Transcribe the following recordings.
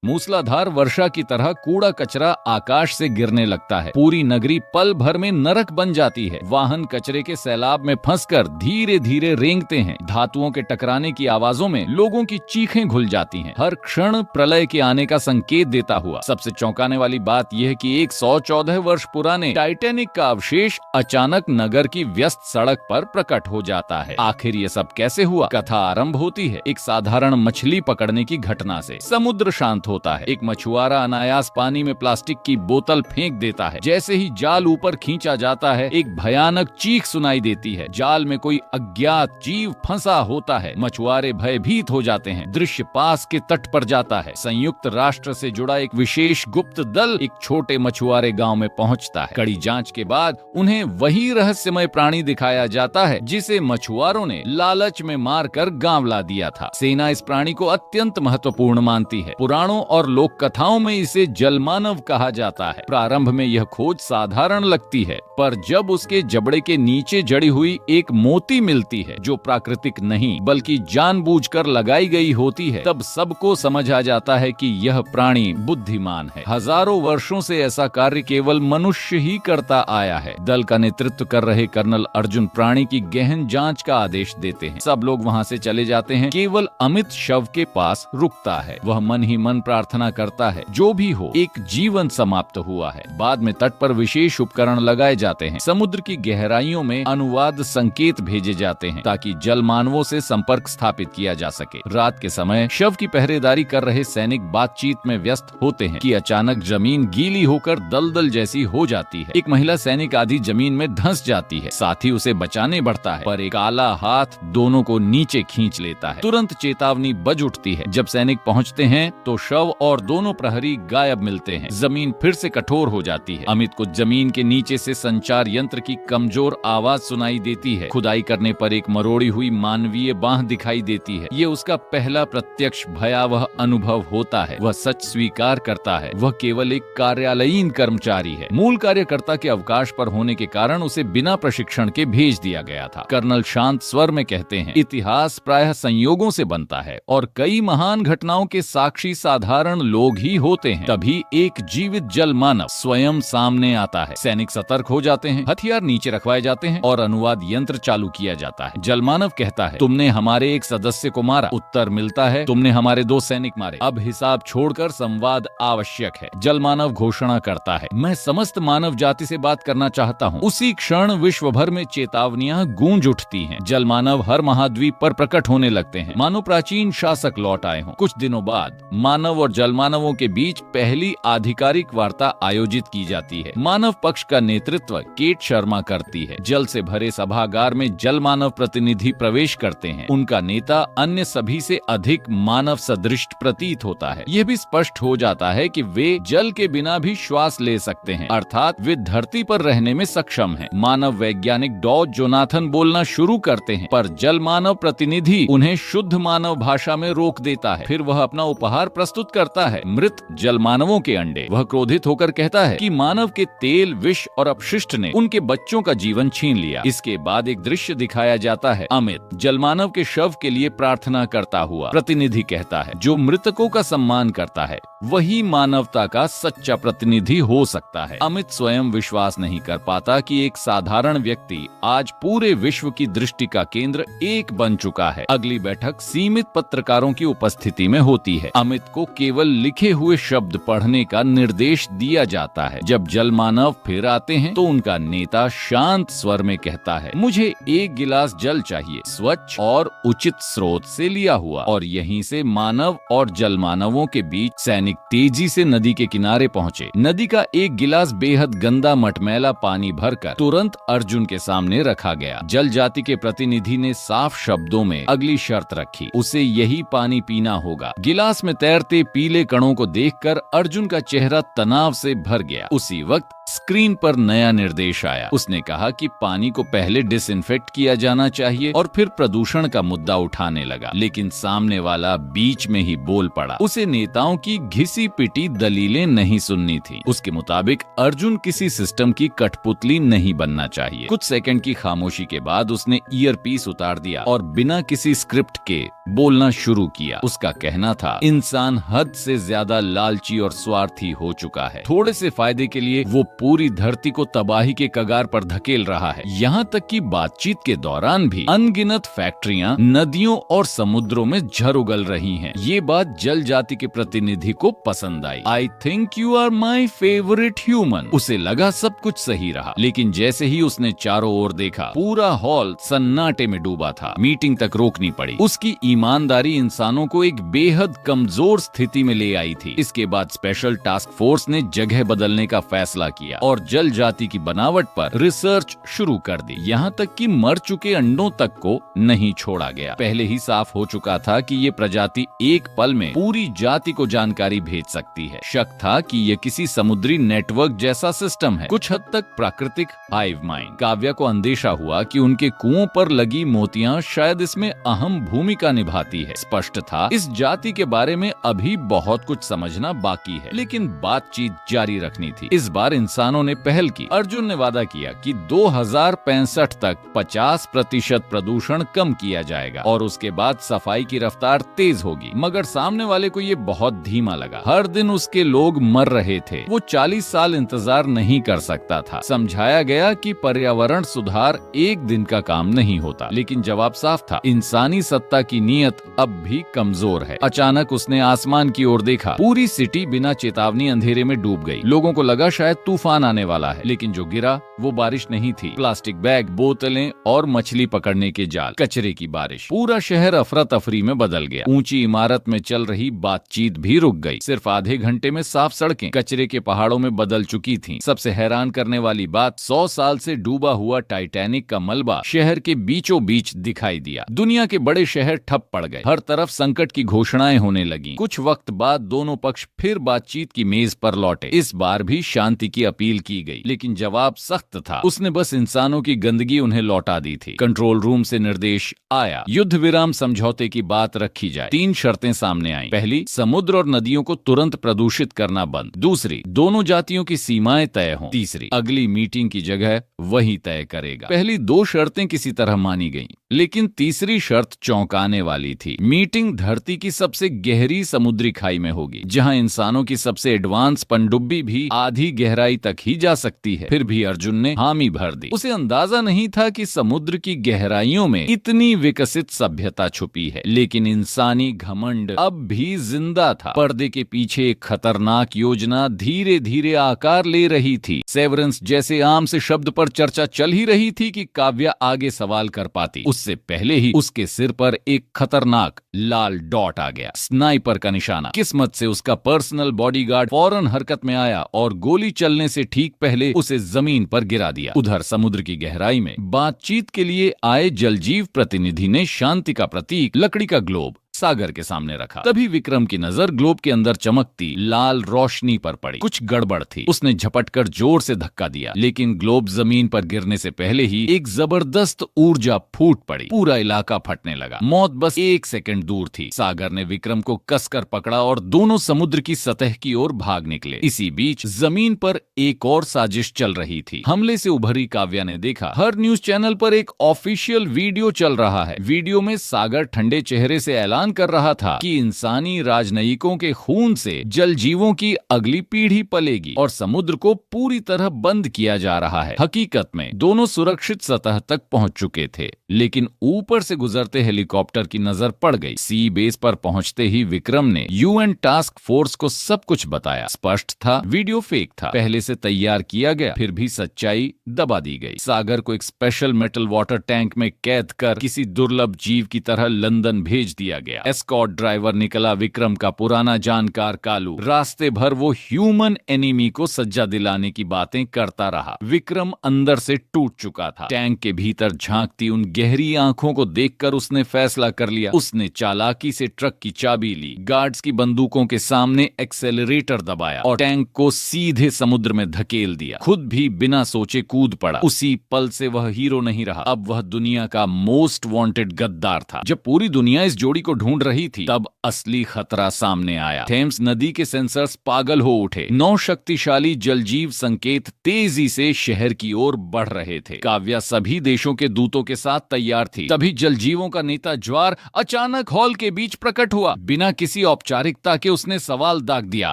मूसलाधार वर्षा की तरह कूड़ा कचरा आकाश से गिरने लगता है। पूरी नगरी पल भर में नरक बन जाती है। वाहन कचरे के सैलाब में फंसकर धीरे धीरे रेंगते हैं। धातुओं के टकराने की आवाजों में लोगों की चीखें घुल जाती हैं। हर क्षण प्रलय के आने का संकेत देता हुआ। सबसे चौंकाने वाली बात यह कि 114 वर्ष पुराने टाइटैनिक का अवशेष अचानक नगर की व्यस्त सड़क पर प्रकट हो जाता है। आखिर ये सब कैसे हुआ? कथा आरंभ होती है एक साधारण मछली पकड़ने की घटना से। समुद्र शांत होता है। एक मछुआरा अनायास पानी में प्लास्टिक की बोतल फेंक देता है। जैसे ही जाल ऊपर खींचा जाता है, एक भयानक चीख सुनाई देती है। जाल में कोई अज्ञात जीव फंसा होता है। मछुआरे भयभीत हो जाते हैं। दृश्य पास के तट पर जाता है। संयुक्त राष्ट्र से जुड़ा एक विशेष गुप्त दल एक छोटे मछुआरे गांव में पहुंचता है। कड़ी जांच के बाद उन्हें वही रहस्यमय प्राणी दिखाया जाता है जिसे मछुआरों ने लालच में मारकर गांव ला दिया था। सेना इस प्राणी को अत्यंत महत्वपूर्ण मानती है। पुराणों और लोक कथाओं में इसे जलमानव कहा जाता है। प्रारंभ में यह खोज साधारण लगती है, पर जब उसके जबड़े के नीचे जड़ी हुई एक मोती मिलती है जो प्राकृतिक नहीं बल्कि जानबूझकर लगाई गई होती है, तब सबको समझ आ जाता है कि यह प्राणी बुद्धिमान है। हजारों वर्षों से ऐसा कार्य केवल मनुष्य ही करता आया है। दल का नेतृत्व कर रहे कर्नल अर्जुन प्राणी की गहन जांच का आदेश देते हैं। सब लोग वहां से चले जाते हैं। केवल अमित शव के पास रुकता है। वह मन ही मन प्रार्थना करता है, जो भी हो, एक जीवन समाप्त हुआ है। बाद में तट पर विशेष उपकरण लगाए जाते हैं। समुद्र की गहराइयों में अनुवाद संकेत भेजे जाते हैं ताकि जल मानवों से संपर्क स्थापित किया जा सके। रात के समय शव की पहरेदारी कर रहे सैनिक बातचीत में व्यस्त होते हैं कि अचानक जमीन गीली होकर दलदल जैसी हो जाती है। एक महिला सैनिक आधी जमीन में धंस जाती है। साथी उसे बचाने बढ़ता है, पर एक काला हाथ दोनों को नीचे खींच लेता है। तुरंत चेतावनी बज उठती है। जब सैनिक पहुंचते हैं तो शव और दोनों प्रहरी गायब मिलते हैं। जमीन फिर से कठोर हो जाती है। अमित को जमीन के नीचे से संचार यंत्र की कमजोर आवाज सुनाई देती है। खुदाई करने पर एक मरोड़ी हुई मानवीय बांह दिखाई देती है। ये उसका पहला प्रत्यक्ष भयावह अनुभव होता है। वह सच स्वीकार करता है, वह केवल एक कार्यालयीन कर्मचारी है। मूल कार्यकर्ता के अवकाश पर होने के कारण उसे बिना प्रशिक्षण के भेज दिया गया था। कर्नल शांत स्वर में कहते हैं, इतिहास प्रायः संयोगों से बनता है और कई महान घटनाओं के साक्षी साधारण लोग ही होते हैं। तभी एक जीवित जल मानव स्वयं सामने आता है। सैनिक सतर्क हो जाते हैं। हथियार नीचे रखवाए जाते हैं और अनुवाद यंत्र चालू किया जाता है। जल मानव कहता है, तुमने हमारे एक सदस्य को मारा। उत्तर मिलता है, तुमने हमारे 2 सैनिक मारे। अब हिसाब छोड़कर संवाद आवश्यक है। जल मानव घोषणा करता है, मैं समस्त मानव जाति से बात करना चाहता हूँ। उसी क्षण विश्व भर में चेतावनियां गूंज उठती हैं। जल मानव हर महाद्वीप पर प्रकट होने लगते हैं, मानो प्राचीन शासक लौट आए हों। कुछ दिनों बाद मानव और जल मानवों के बीच पहली आधिकारिक वार्ता आयोजित की जाती है। मानव पक्ष का नेतृत्व केट शर्मा करती है। जल से भरे सभागार में जल मानव प्रतिनिधि प्रवेश करते हैं। उनका नेता अन्य सभी से अधिक मानव सदृश प्रतीत होता है। यह भी स्पष्ट हो जाता है कि वे जल के बिना भी श्वास ले सकते हैं, अर्थात वे धरती पर रहने में सक्षम हैं। मानव वैज्ञानिक डॉज जोनाथन बोलना शुरू करते हैं, पर जल मानव प्रतिनिधि उन्हें शुद्ध मानव भाषा में रोक देता है। फिर वह अपना उपहार प्रस्तुत करता है, मृत जल मानवों के अंडे। वह क्रोधित होकर कहता है कि मानव के तेल, विष और अपशिष्ट ने उनके बच्चों का जीवन छीन लिया। इसके बाद एक दृश्य दिखाया जाता है। अमित जल मानव के शव के लिए प्रार्थना करता हुआ। प्रतिनिधि कहता है, जो मृतकों का सम्मान करता है वही मानवता का सच्चा प्रतिनिधि हो सकता है। अमित स्वयं विश्वास नहीं कर पाता कि एक साधारण व्यक्ति आज पूरे विश्व की दृष्टि का केंद्र एक बन चुका है। अगली बैठक सीमित पत्रकारों की उपस्थिति में होती है। अमित को केवल लिखे हुए शब्द पढ़ने का निर्देश दिया जाता है। जब जल मानव फिर आते हैं तो उनका नेता शांत स्वर में कहता है, मुझे 1 गिलास जल चाहिए, स्वच्छ और उचित स्रोत से लिया हुआ। और यहीं से मानव और जल मानवों के बीच सैनिक तेजी से नदी के किनारे पहुंचे। नदी का 1 गिलास बेहद गंदा मटमैला पानी भरकर तुरंत अर्जुन के सामने रखा गया। जल जाति के प्रतिनिधि ने साफ शब्दों में अगली शर्त रखी, उसे यही पानी पीना होगा। गिलास में तैरते पीले कणों को देखकर अर्जुन का चेहरा तनाव से भर गया। उसी वक्त स्क्रीन पर नया निर्देश आया। उसने कहा कि पानी को पहले डिसइंफेक्ट किया जाना चाहिए और फिर प्रदूषण का मुद्दा उठाने लगा, लेकिन सामने वाला बीच में ही बोल पड़ा। उसे नेताओं की घिसी पिटी दलीलें नहीं सुननी थी। उसके मुताबिक अर्जुन किसी सिस्टम की कठपुतली नहीं बनना चाहिए। कुछ सेकंड की खामोशी के बाद उसने ईयरपीस उतार दिया और बिना किसी स्क्रिप्ट के बोलना शुरू किया। उसका कहना था, इंसान हद से ज्यादा लालची और स्वार्थी हो चुका है। थोड़े से फायदे के लिए वो पूरी धरती को तबाही के कगार पर धकेल रहा है। यहाँ तक कि बातचीत के दौरान भी अनगिनत फैक्ट्रियां नदियों और समुद्रों में झर उगल रही हैं। ये बात जल जाति के प्रतिनिधि को पसंद आई। I think you are my favourite human. उसे लगा सब कुछ सही रहा, लेकिन जैसे ही उसने चारों ओर देखा, पूरा हॉल सन्नाटे में डूबा था। मीटिंग तक रोकनी पड़ी। उसकी ईमानदारी इंसानों को एक बेहद कमजोर स्थिति में ले आई थी। इसके बाद स्पेशल टास्क फोर्स ने जगह बदलने का फैसला किया और जल जाति की बनावट पर रिसर्च शुरू कर दी। यहाँ तक कि मर चुके अंडों तक को नहीं छोड़ा गया। पहले ही साफ हो चुका था कि ये प्रजाति एक पल में पूरी जाति को जानकारी भेज सकती है। शक था कि ये किसी समुद्री नेटवर्क जैसा सिस्टम है, कुछ हद तक प्राकृतिक हाइव माइंड। काव्या को अंदेशा हुआ कि उनके कुओं पर लगी मोतियां शायद इसमें अहम भूमिका निभाती है। स्पष्ट था, इस जाति के बारे में अभी बहुत कुछ समझना बाकी है, लेकिन बातचीत जारी रखनी थी। इस बार इंसानों ने पहल की। अर्जुन ने वादा किया कि 2065 तक 50% प्रदूषण कम किया जाएगा और उसके बाद सफाई की रफ्तार तेज होगी। मगर सामने वाले को ये बहुत धीमा लगा। हर दिन उसके लोग मर रहे थे। वो 40 साल इंतजार नहीं कर सकता था। समझाया गया कि पर्यावरण सुधार एक दिन का काम नहीं होता, लेकिन जवाब साफ था, इंसानी सत्ता की नीयत अब भी कमजोर है। अचानक उसने आसमान की ओर देखा। पूरी सिटी बिना चेतावनी अंधेरे में डूब गई। लोगों को लगा शायद तूफान आने वाला है, लेकिन जो गिरा वो बारिश नहीं थी। प्लास्टिक बैग, बोतलें और मछली पकड़ने के जाल, कचरे की बारिश। पूरा शहर अफरा तफरी में बदल गया। ऊंची इमारत में चल रही बातचीत भी रुक गई। सिर्फ आधे घंटे में साफ सड़कें कचरे के पहाड़ों में बदल चुकी थीं। सबसे हैरान करने वाली बात, 100 साल से डूबा हुआ टाइटैनिक का मलबा शहर के बीचों बीच दिखाई दिया। दुनिया के बड़े शहर ठप पड़ गए। हर तरफ संकट की घोषणाएं होने लगी। कुछ वक्त बाद दोनों पक्ष फिर बातचीत की मेज पर लौटे। इस बार भी शांति की अपील की गई, लेकिन जवाब सख्त था। उसने बस इंसानों की गंदगी उन्हें लौटा दी थी। कंट्रोल रूम से निर्देश आया, युद्ध विराम समझौते की बात रखी जाए। 3 शर्तें सामने आईं। पहली, समुद्र और नदियों को तुरंत प्रदूषित करना बंद। दूसरी, दोनों जातियों की सीमाएं तय हों। तीसरी, अगली मीटिंग की जगह वही तय करेगा। पहली 2 शर्तें किसी तरह मानी गईं, लेकिन तीसरी शर्त चौंकाने वाली थी। मीटिंग धरती की सबसे गहरी समुद्री खाई में होगी, जहां इंसानों की सबसे एडवांस पनडुब्बी भी आधी गहराई तक ही जा सकती है। फिर भी अर्जुन ने हामी भर दी। उसे अंदाजा नहीं था कि समुद्र की गहराइयों में इतनी विकसित सभ्यता छुपी है, लेकिन इंसानी घमंड अब भी जिंदा था। पर्दे के पीछे एक खतरनाक योजना धीरे धीरे आकार ले रही थी। सेवरेंस जैसे आम से शब्द पर चर्चा चल ही रही थी कि काव्या आगे सवाल कर पाती। उससे पहले ही उसके सिर पर एक खतरनाक लाल डॉट आ गया, स्नाइपर का निशाना। किस्मत से उसका पर्सनल बॉडीगार्ड फौरन हरकत में आया और गोली चलने से ठीक पहले उसे जमीन पर गिरा दिया। उधर समुद्र की गहराई में बातचीत के लिए आए जलजीव प्रतिनिधि ने शांति का प्रतीक लकड़ी का ग्लोब सागर के सामने रखा। तभी विक्रम की नजर ग्लोब के अंदर चमकती लाल रोशनी पर पड़ी। कुछ गड़बड़ थी। उसने झपटकर जोर से धक्का दिया, लेकिन ग्लोब जमीन पर गिरने से पहले ही एक जबरदस्त ऊर्जा फूट पड़ी। पूरा इलाका फटने लगा। मौत बस 1 सेकंड दूर थी। सागर ने विक्रम को कसकर पकड़ा और दोनों समुद्र की सतह की ओर भाग निकले। इसी बीच जमीन पर एक और साजिश चल रही थी। हमले से उभरी काव्या ने देखा, हर न्यूज चैनल पर एक ऑफिशियल वीडियो चल रहा है। वीडियो में सागर ठंडे चेहरे से ऐलान कर रहा था कि इंसानी राजनयिकों के खून से जल जीवों की अगली पीढ़ी पलेगी और समुद्र को पूरी तरह बंद किया जा रहा है। हकीकत में दोनों सुरक्षित सतह तक पहुंच चुके थे, लेकिन ऊपर से गुजरते हेलीकॉप्टर की नजर पड़ गई। सी बेस पर पहुंचते ही विक्रम ने यूएन टास्क फोर्स को सब कुछ बताया। स्पष्ट था, वीडियो फेक था, पहले से तैयार किया गया। फिर भी सच्चाई दबा दी गई। सागर को एक स्पेशल मेटल वाटर टैंक में कैद कर किसी दुर्लभ जीव की तरह लंदन भेज दिया गया। गया। एस्कॉर्ट ड्राइवर निकला विक्रम का पुराना जानकार कालू। रास्ते भर वो ह्यूमन एनिमी को सज्जा दिलाने की बातें करता रहा। विक्रम अंदर से टूट चुका था। टैंक के भीतर झांकती उन गहरी आंखों को देखकर उसने फैसला कर लिया। उसने चालाकी से ट्रक की चाबी ली, गार्ड्स की बंदूकों के सामने एक्सेलरेटर दबाया और टैंक को सीधे समुद्र में धकेल दिया। खुद भी बिना सोचे कूद पड़ा। उसी पल से वह हीरो नहीं रहा, अब वह दुनिया का मोस्ट वांटेड गद्दार था। जब पूरी दुनिया इस जोड़ी को ढूंढ रही थी, तब असली खतरा सामने आया। थेम्स नदी के सेंसर्स पागल हो उठे। 9 शक्तिशाली जलजीव संकेत तेजी से शहर की ओर बढ़ रहे थे। काव्या सभी देशों के दूतों के साथ तैयार थी। तभी जलजीवों का नेता ज्वार अचानक हॉल के बीच प्रकट हुआ। बिना किसी औपचारिकता के उसने सवाल दाग दिया,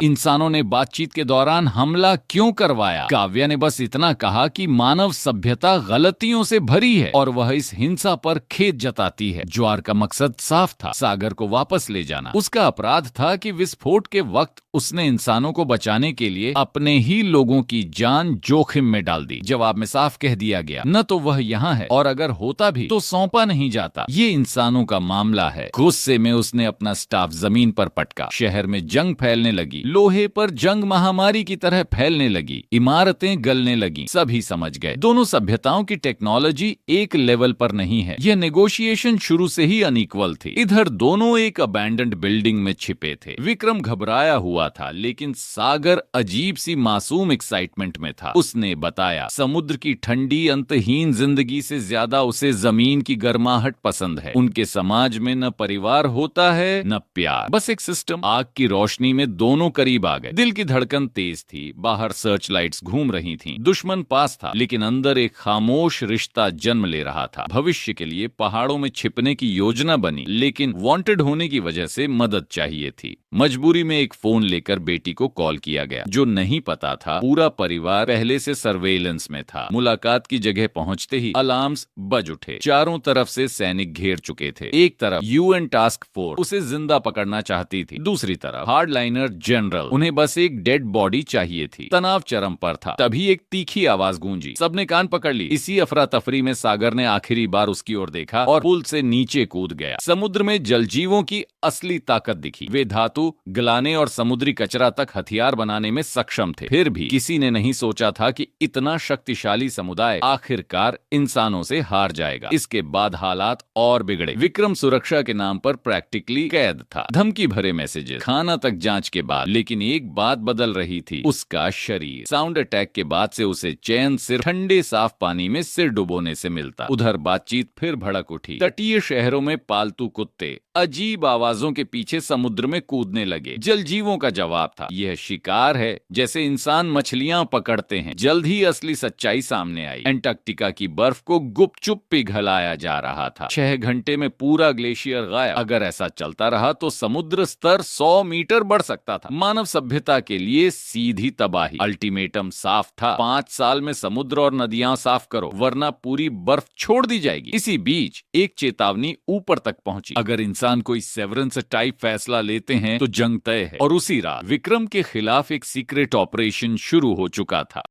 इंसानों ने बातचीत के दौरान हमला क्यों करवाया? काव्या ने बस इतना कहा कि मानव सभ्यता गलतियों से भरी है और वह इस हिंसा पर खेद जताती है। ज्वार का मकसद साफ था, सागर को वापस ले जाना। उसका अपराध था कि विस्फोट के वक्त उसने इंसानों को बचाने के लिए अपने ही लोगों की जान जोखिम में डाल दी। जवाब में साफ कह दिया गया, न तो वह यहाँ है और अगर होता भी तो सौंपा नहीं जाता। ये इंसानों का मामला है। गुस्से में उसने अपना स्टाफ जमीन पर पटका। शहर में जंग फैलने लगी। लोहे पर जंग महामारी की तरह फैलने लगी। इमारतें गलने लगी। सभी समझ गए दोनों सभ्यताओं की टेक्नोलॉजी एक लेवल पर नहीं है। यह नेगोशिएशन शुरू से ही अनइक्वल थी। इधर दोनों एक अबैंडन्ड बिल्डिंग में छिपे थे। विक्रम घबराया हुआ था, लेकिन सागर अजीब सी मासूम एक्साइटमेंट में था। उसने बताया, समुद्र की ठंडी अंतहीन जिंदगी से ज्यादा उसे जमीन की गर्माहट पसंद है। उनके समाज में न परिवार होता है न प्यार, बस एक सिस्टम। आग की रोशनी में दोनों करीब आ गए। दिल की धड़कन तेज थी। बाहर सर्च लाइट्स घूम रही थीं। दुश्मन पास था, लेकिन अंदर एक खामोश रिश्ता जन्म ले रहा था। भविष्य के लिए पहाड़ों में छिपने की योजना बनी, लेकिन वांटेड होने की वजह से मदद चाहिए थी। मजबूरी में एक फोन लेकर बेटी को कॉल किया गया। जो नहीं पता था, पूरा परिवार पहले से सर्वेलेंस में था। मुलाकात की जगह पहुंचते ही अलार्म्स बज उठे। चारों तरफ से सैनिक घेर चुके थे। एक तरफ यूएन टास्क फोर्स उसे जिंदा पकड़ना चाहती थी, दूसरी तरफ हार्डलाइनर जनरल, उन्हें बस एक डेड बॉडी चाहिए थी। तनाव चरम पर था। तभी एक तीखी आवाज गूंजी। सबने कान पकड़ ली। इसी अफरा तफरी में सागर ने आखिरी बार उसकी ओर देखा और पुल से नीचे कूद गया। समुद्र में जलजीवों की असली ताकत दिखी। वे धातु गलाने और समुद्री कचरा तक हथियार बनाने में सक्षम थे। फिर भी किसी ने नहीं सोचा था कि इतना शक्तिशाली समुदाय आखिरकार इंसानों से हार जाएगा। इसके बाद हालात और बिगड़े। विक्रम सुरक्षा के नाम पर प्रैक्टिकली कैद था। धमकी भरे मैसेजेस, खाना तक जांच के बाद। लेकिन एक बात बदल रही थी, उसका शरीर। साउंड अटैक के बाद से उसे चैन सिर्फ ठंडे साफ पानी में सिर डुबोने से मिलता। उधर बातचीत फिर भड़क उठी। तटीय शहरों में पालतू कुत्ते अजीब आवाजों के पीछे समुद्र में कूदने लगे। जलजीवों का जवाब था, यह शिकार है, जैसे इंसान मछलियां पकड़ते हैं। जल्द ही असली सच्चाई सामने आई। एंटार्कटिका की बर्फ को गुपचुप पिघलाया जा रहा था। 6 घंटे में पूरा ग्लेशियर गायब। अगर ऐसा चलता रहा तो समुद्र स्तर 100 मीटर बढ़ सकता था। मानव सभ्यता के लिए सीधी तबाही। अल्टीमेटम साफ था, 5 साल में समुद्र और नदियां साफ करो, वरना पूरी बर्फ छोड़ दी जाएगी। इसी बीच एक चेतावनी ऊपर तक पहुंची, अगर इंसान कोई सेवरेंस टाइप फैसला लेते हैं तो जंग तय है। और उसी रात विक्रम के खिलाफ एक सीक्रेट ऑपरेशन शुरू हो चुका था।